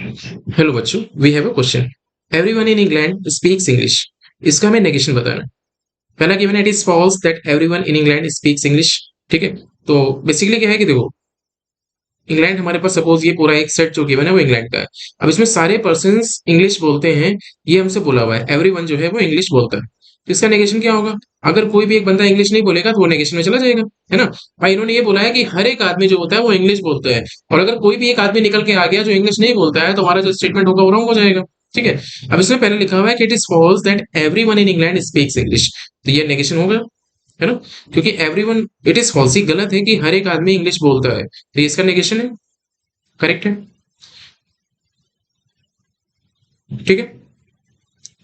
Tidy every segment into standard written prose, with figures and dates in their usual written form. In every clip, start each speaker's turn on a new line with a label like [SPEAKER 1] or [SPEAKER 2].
[SPEAKER 1] Hello बच्चों, we have a question. Everyone in England speaks English. इसका हमें negation बताना है। पहला गिवन है, it is false that everyone in England speaks English. ठीक है, तो बेसिकली क्या है कि देखो, इंग्लैंड हमारे पास सपोज ये पूरा एक सेट जो गिवन है वो इंग्लैंड का है। अब इसमें सारे पर्सन इंग्लिश बोलते हैं, ये हमसे बोला हुआ है एवरीवन जो है वो इंग्लिश बोलता है। तो इसका नेगेशन क्या होगा? अगर कोई भी एक बंदा इंग्लिश नहीं बोलेगा तो वो नेगेशन में चला जाएगा, है ना। भाई इन्होंने ये बोला है कि हर एक आदमी जो होता है वो इंग्लिश बोलता है, और अगर कोई भी एक आदमी निकल के आ गया जो इंग्लिश नहीं बोलता है तो हमारा जो स्टेटमेंट होगा वो रॉन्ग हो जाएगा। ठीक है, अब इसमें पहले लिखा हुआ है कि it is false that everyone in England speaks English, तो ये नेगेशन होगा, है ना। क्योंकि एवरीवन, इट इज फॉल्स, ही गलत है कि हर एक आदमी इंग्लिश बोलता है, तो ये इसका नेगेशन है, करेक्ट है। ठीक है,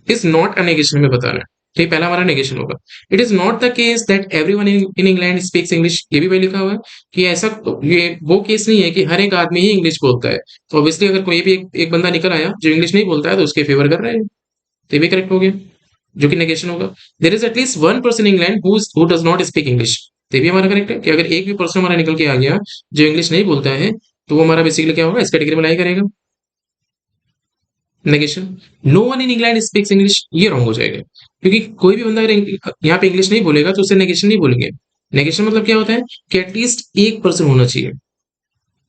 [SPEAKER 1] इज नॉट अ नेगेशन में बताना है। ठीक, पहला हमारा नेगेशन होगा। It is not the case that everyone in England speaks English, ये भी भाई लिखा हुआ है कि ऐसा ये वो केस नहीं है कि हर एक आदमी ही इंग्लिश बोलता है। तो ऑब्वियसली अगर कोई भी एक बंदा निकल आया जो इंग्लिश नहीं बोलता है तो उसके फेवर कर रहे हैं, तो ये भी करेक्ट हो गया, जो कि नेगेशन होगा। There is at least one person in England who does not speak English, तो ये भी हमारा करेक्ट है कि अगर एक भी पर्सन हमारा निकल के आ गया जो इंग्लिश नहीं बोलता है तो वो हमारा बेसिकली क्या होगा, इस कैटेगरी में लाई करेगा, negation. No one in England speaks English, ये रॉन्ग हो जाएगा, क्योंकि कोई भी बंदा अगर यहाँ पे इंग्लिश नहीं बोलेगा तो उससे नेगेशन नहीं बोलेंगे। नेगेशन मतलब क्या होता है कि एटलीस्ट एक पर्सन होना चाहिए।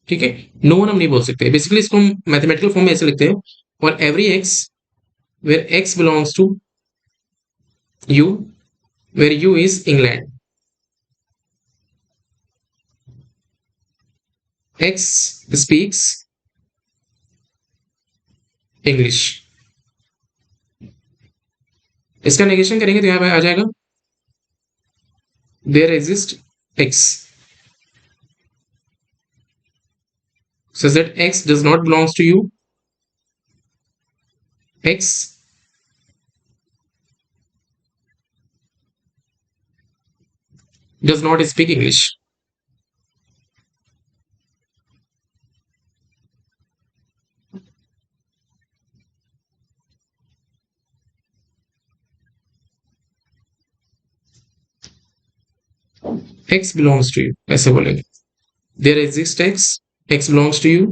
[SPEAKER 1] ठीक है, नो वन हम नहीं बोल सकते, बेसिकली इसको हम मैथमेटिकल फॉर्म में ऐसे लिखते हैं, और every X where X belongs to U, where U is England, X speaks English. इसका नेगेशन करेंगे तो यहाँ पे आ जाएगा there exist X such that x does not belongs to you, x does not speak English, x belongs to you, ऐसे बोलेंगे there exists x, x belongs to you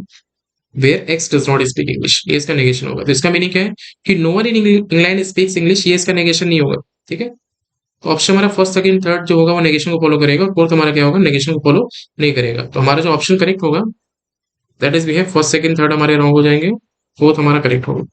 [SPEAKER 1] where x does not speak English, ये इसका negation होगा। तो इसका meaning क्या है कि no one in England speaks English, ये इसका नेगेशन नहीं होगा। ठीक है, तो ऑप्शन हमारा फर्स्ट सेकंड थर्ड जो होगा वो नेगेशन को फॉलो करेगा, और फोर्थ हमारा क्या होगा, नेगेशन को फॉलो नहीं करेगा। तो हमारा जो ऑप्शन करेक्ट होगा that is we have first second third हमारे रॉन्ग हो जाएंगे, फोर्थ हमारा करेक्ट होगा।